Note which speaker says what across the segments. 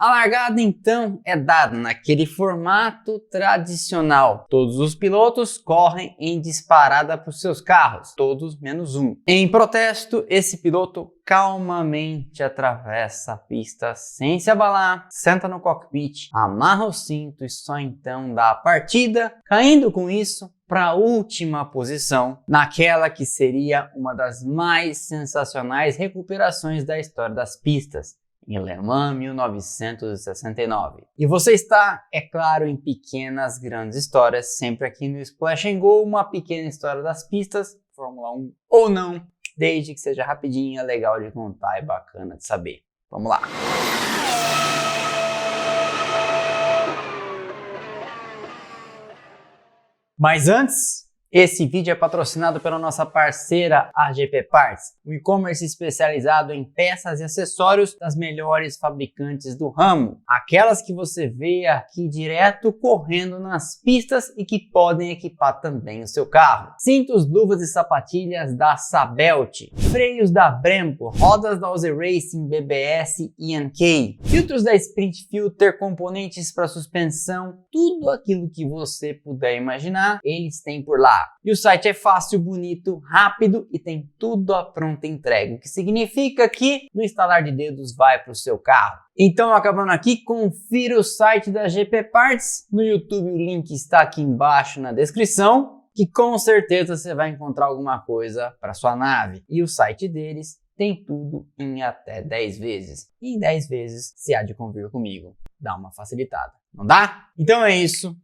Speaker 1: A largada então é dada naquele formato tradicional. Todos os pilotos correm em disparada para os seus carros, todos menos um. Em protesto, esse piloto calmamente atravessa a pista sem se abalar, senta no cockpit, amarra o cinto e só então dá a partida, caindo com isso para a última posição, naquela que seria uma das mais sensacionais recuperações da história das pistas, em Le Mans 1969. E você está, é claro, em pequenas grandes histórias, sempre aqui no Splash and Go, uma pequena história das pistas, Fórmula 1 ou não, desde que seja rapidinha, legal de contar e bacana de saber. Vamos lá! Mas antes, esse vídeo é patrocinado pela nossa parceira AGP Parts, um e-commerce especializado em peças e acessórios das melhores fabricantes do ramo. Aquelas que você vê aqui direto correndo nas pistas e que podem equipar também o seu carro. Cintos, luvas e sapatilhas da Sabelt, freios da Brembo, rodas da Aussie Racing, BBS e NK, filtros da Sprint Filter, componentes para suspensão, tudo aquilo que você puder imaginar, eles têm por lá. E o site é fácil, bonito, rápido e tem tudo à pronta entrega, o que significa que no instalar de dedos vai para o seu carro. Então, acabando aqui, confira o site da GP Parts. No YouTube o link está aqui embaixo na descrição, que com certeza você vai encontrar alguma coisa para sua nave. E o site deles tem tudo em até 10 vezes. E em 10 vezes se há de convir comigo. Dá uma facilitada, não dá? Então é isso.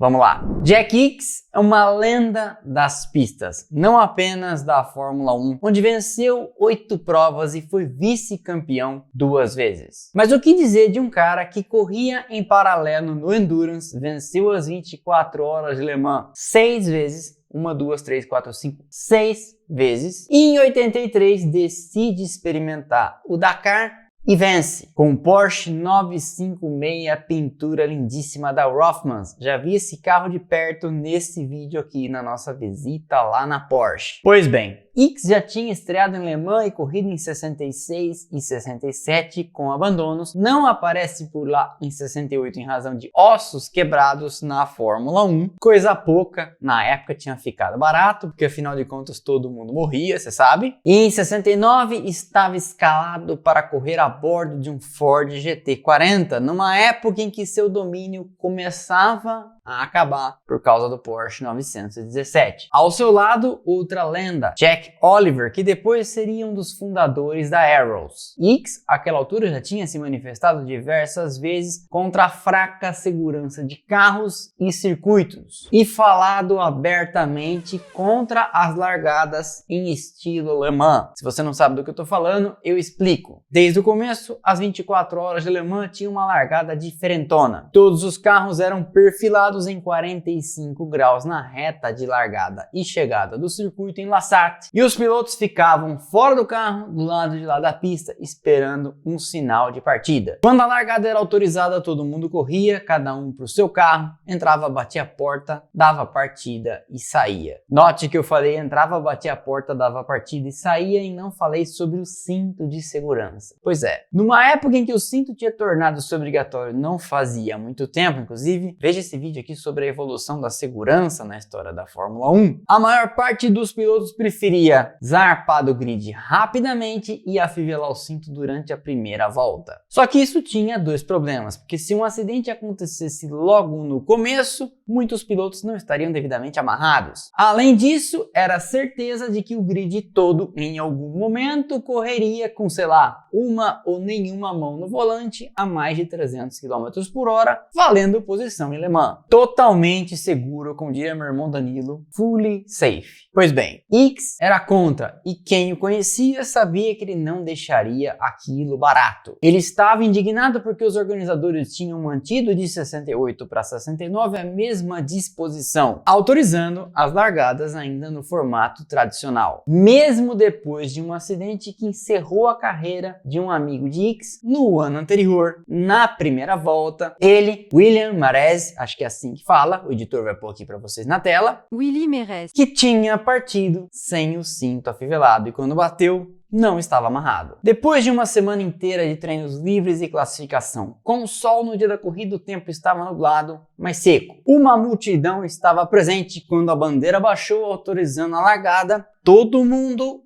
Speaker 1: Vamos lá. Jack Ickx é uma lenda das pistas, não apenas da Fórmula 1, onde venceu 8 provas e foi vice-campeão 2 vezes. Mas o que dizer de um cara que corria em paralelo no Endurance, venceu as 24 horas de Le Mans 6 vezes, 1, 2, 3, 4, 5, 6 vezes, e em 83 decide experimentar o Dakar e vence com o Porsche 956 pintura lindíssima da Rothmans. Já vi esse carro de perto nesse vídeo aqui na nossa visita lá na Porsche. Pois bem, Ickx já tinha estreado em Le Mans e corrido em 66 e 67 com abandonos, não aparece por lá em 68 em razão de ossos quebrados na Fórmula 1, coisa pouca, na época tinha ficado barato, porque afinal de contas todo mundo morria, você sabe. E em 69 estava escalado para correr a bordo de um Ford GT40, numa época em que seu domínio começava a acabar por causa do Porsche 917. Ao seu lado, outra lenda, Jack Oliver, que depois seria um dos fundadores da Arrows. Ickx, àquela altura, já tinha se manifestado diversas vezes contra a fraca segurança de carros e circuitos e falado abertamente contra as largadas em estilo Le Mans. Se você não sabe do que eu tô falando, eu explico. Desde o começo, as 24 horas de Le Mans tinham uma largada diferentona. Todos os carros eram perfilados em 45 graus na reta de largada e chegada do circuito em La Sarthe, e os pilotos ficavam fora do carro, do lado de lá da pista, esperando um sinal de partida. Quando a largada era autorizada, todo mundo corria, cada um para o seu carro, entrava, batia a porta, dava partida e saía. Note que eu falei entrava, batia a porta, dava partida e saía, e não falei sobre o cinto de segurança. Pois é, numa época em que o cinto tinha tornado-se obrigatório não fazia muito tempo, inclusive, veja esse vídeo aqui sobre a evolução da segurança na história da Fórmula 1, a maior parte dos pilotos preferia zarpar do grid rapidamente e afivelar o cinto durante a primeira volta. Só que isso tinha dois problemas, porque se um acidente acontecesse logo no começo, muitos pilotos não estariam devidamente amarrados. Além disso, era certeza de que o grid todo, em algum momento, correria com, sei lá, uma ou nenhuma mão no volante a mais de 300 km por hora, valendo posição em Le Mans. Totalmente seguro, como diria meu irmão Danilo, fully safe. Pois bem, Ickx era contra, e quem o conhecia sabia que ele não deixaria aquilo barato. Ele estava indignado porque os organizadores tinham mantido de 68 para 69 a mesma disposição, autorizando as largadas ainda no formato tradicional, mesmo depois de um acidente que encerrou a carreira de um amigo de Ickx no ano anterior. Na primeira volta, ele, William Marez, acho que é assim que fala, o editor vai pôr aqui para vocês na tela,
Speaker 2: Willy Merez,
Speaker 1: que tinha partido sem o cinto afivelado, e quando bateu, não estava amarrado. Depois de uma semana inteira de treinos livres e classificação, com o sol no dia da corrida, o tempo estava nublado, mas seco. Uma multidão estava presente quando a bandeira baixou, autorizando a largada. Todo mundo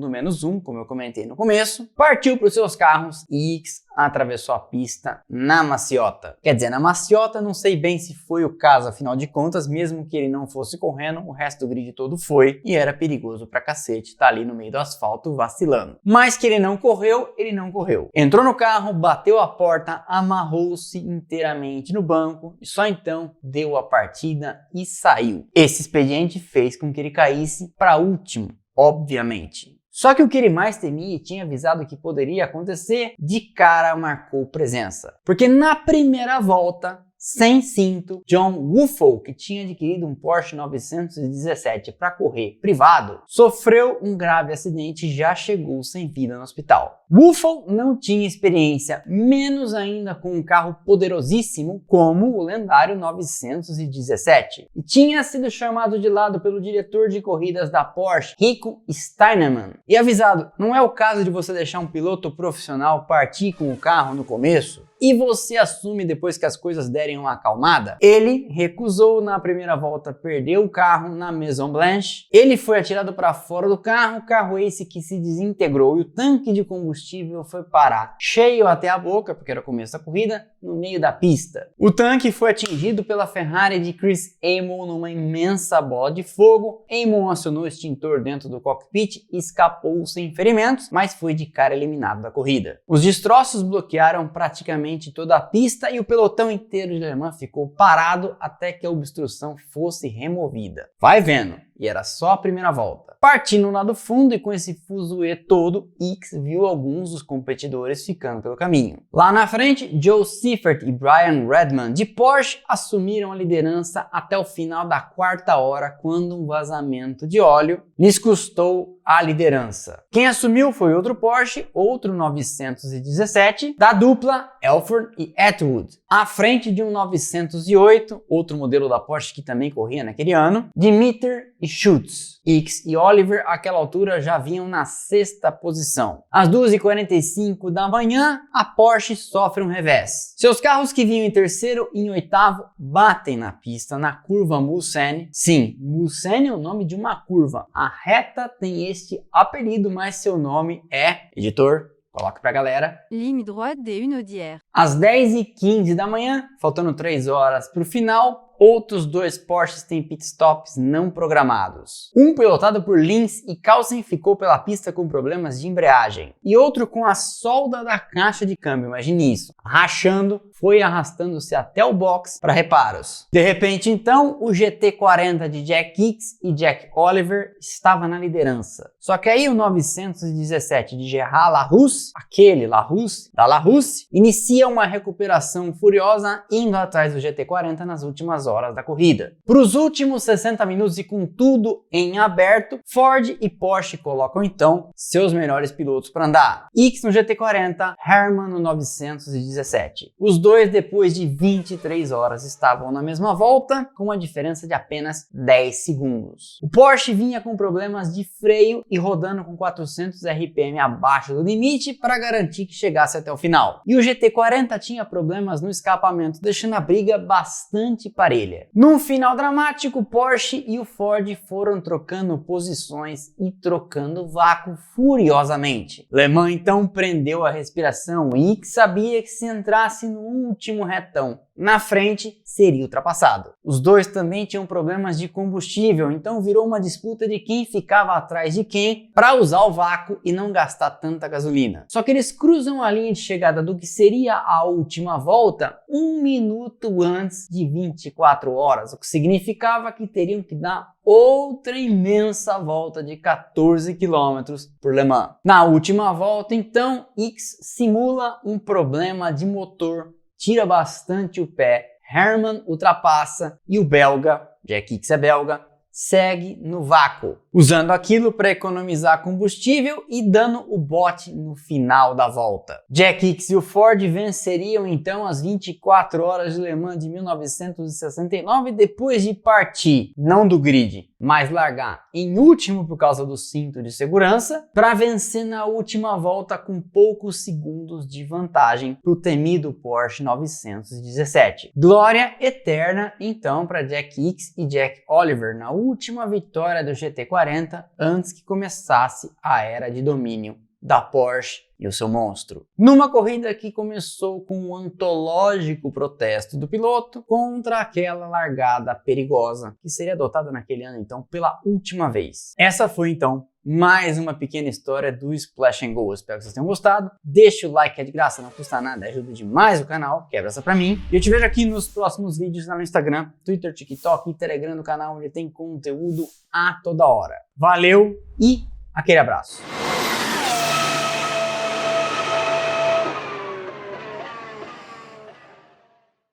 Speaker 1: menos um, como eu comentei no começo, partiu para os seus carros e Ickx atravessou a pista na maciota. Quer dizer, na maciota não sei bem se foi o caso, afinal de contas, mesmo que ele não fosse correndo, o resto do grid todo foi e era perigoso pra cacete estar ali no meio do asfalto vacilando. Mas que ele não correu, ele não correu. Entrou no carro, bateu a porta, amarrou-se inteiramente no banco e só então deu a partida e saiu. Esse expediente fez com que ele caísse para último, obviamente. Só que o que ele mais temia e tinha avisado que poderia acontecer, de cara marcou presença. Porque na primeira volta, sem cinto, John Woolfolk, que tinha adquirido um Porsche 917 para correr privado, sofreu um grave acidente e já chegou sem vida no hospital. Woolfolk não tinha experiência, menos ainda com um carro poderosíssimo como o lendário 917, e tinha sido chamado de lado pelo diretor de corridas da Porsche, Rico Steinemann, e avisado: não é o caso de você deixar um piloto profissional partir com o carro no começo e você assume depois que as coisas derem uma acalmada. Ele recusou na primeira volta, perdeu o carro na Maison Blanche, ele foi atirado para fora do carro esse que se desintegrou e o tanque de combustível foi parar, cheio até a boca, porque era o começo da corrida, no meio da pista. O tanque foi atingido pela Ferrari de Chris Amon numa imensa bola de fogo. Amon acionou o extintor dentro do cockpit e escapou sem ferimentos, mas foi de cara eliminado da corrida. Os destroços bloquearam praticamente toda a pista e o pelotão inteiro de Le Mans ficou parado até que a obstrução fosse removida. Vai vendo, e era só a primeira volta. Partindo lá do fundo e com esse fuzuê todo, Ickx viu alguns dos competidores ficando pelo caminho. Lá na frente, Joe Seifert e Brian Redman de Porsche assumiram a liderança até o final da quarta hora, quando um vazamento de óleo lhes custou a liderança. Quem assumiu foi outro Porsche, outro 917, da dupla Elford e Atwood, à frente de um 908, outro modelo da Porsche que também corria naquele ano, Dimitar e Schutz. Ickx e Oliver, àquela altura, já vinham na sexta posição. Às 2h45 da manhã, a Porsche sofre um revés. Seus carros que vinham em terceiro e em oitavo batem na pista na curva Mulsanne. Sim, Mulsanne é o nome de uma curva. A reta tem este apelido, mas seu nome é... Editor, coloca pra galera.
Speaker 2: Ligne droite des Hunaudière.
Speaker 1: Às 10h15 da manhã, faltando 3 horas para o final, outros dois Porsches têm pitstops não programados. Um pilotado por Linz e Carlsen ficou pela pista com problemas de embreagem. E outro com a solda da caixa de câmbio, imagine isso, rachando, foi arrastando-se até o box para reparos. De repente, então, o GT40 de Jack Ickx e Jack Oliver estava na liderança. Só que aí o 917 de Gerard Larousse, aquele Larousse, da Larousse, inicia uma recuperação furiosa indo atrás do GT40 nas últimas horas da corrida. Para os últimos 60 minutos e com tudo em aberto, Ford e Porsche colocam então seus melhores pilotos para andar. Ickx no GT40, Hermann no 917. Os dois, depois de 23 horas, estavam na mesma volta, com uma diferença de apenas 10 segundos. O Porsche vinha com problemas de freio e rodando com 400 RPM abaixo do limite para garantir que chegasse até o final. E o GT40 tinha problemas no escapamento, deixando a briga bastante parelha. Num final dramático, o Porsche e o Ford foram trocando posições e trocando vácuo furiosamente. Le Mans então prendeu a respiração e Ickx sabia que se entrasse no último retão na frente, seria ultrapassado. Os dois também tinham problemas de combustível, então virou uma disputa de quem ficava atrás de quem para usar o vácuo e não gastar tanta gasolina. Só que eles cruzam a linha de chegada do que seria a última volta 1 minuto antes de 24 horas, o que significava que teriam que dar outra imensa volta de 14 km por Le Mans. Na última volta, então, Ickx simula um problema de motor, tira bastante o pé, Hermann ultrapassa e o belga, Jack Ickx é belga, segue no vácuo, usando aquilo para economizar combustível e dando o bote no final da volta. Jack Hicks e o Ford venceriam então as 24 horas de Le Mans de 1969 depois de partir, não do grid, mas largar em último por causa do cinto de segurança, para vencer na última volta com poucos segundos de vantagem para o temido Porsche 917. Glória eterna então para Jack Hicks e Jack Oliver na última vitória do GT40 antes que começasse a era de domínio da Porsche e o seu monstro. Numa corrida que começou com um antológico protesto do piloto contra aquela largada perigosa que seria adotada naquele ano então pela última vez. Essa foi então mais uma pequena história do Splash and Go. Espero que vocês tenham gostado. Deixa o like, é de graça, não custa nada, ajuda demais o canal, quebra essa pra mim. E eu te vejo aqui nos próximos vídeos lá no Instagram, Twitter, TikTok e Telegram do canal, onde tem conteúdo a toda hora. Valeu e aquele abraço!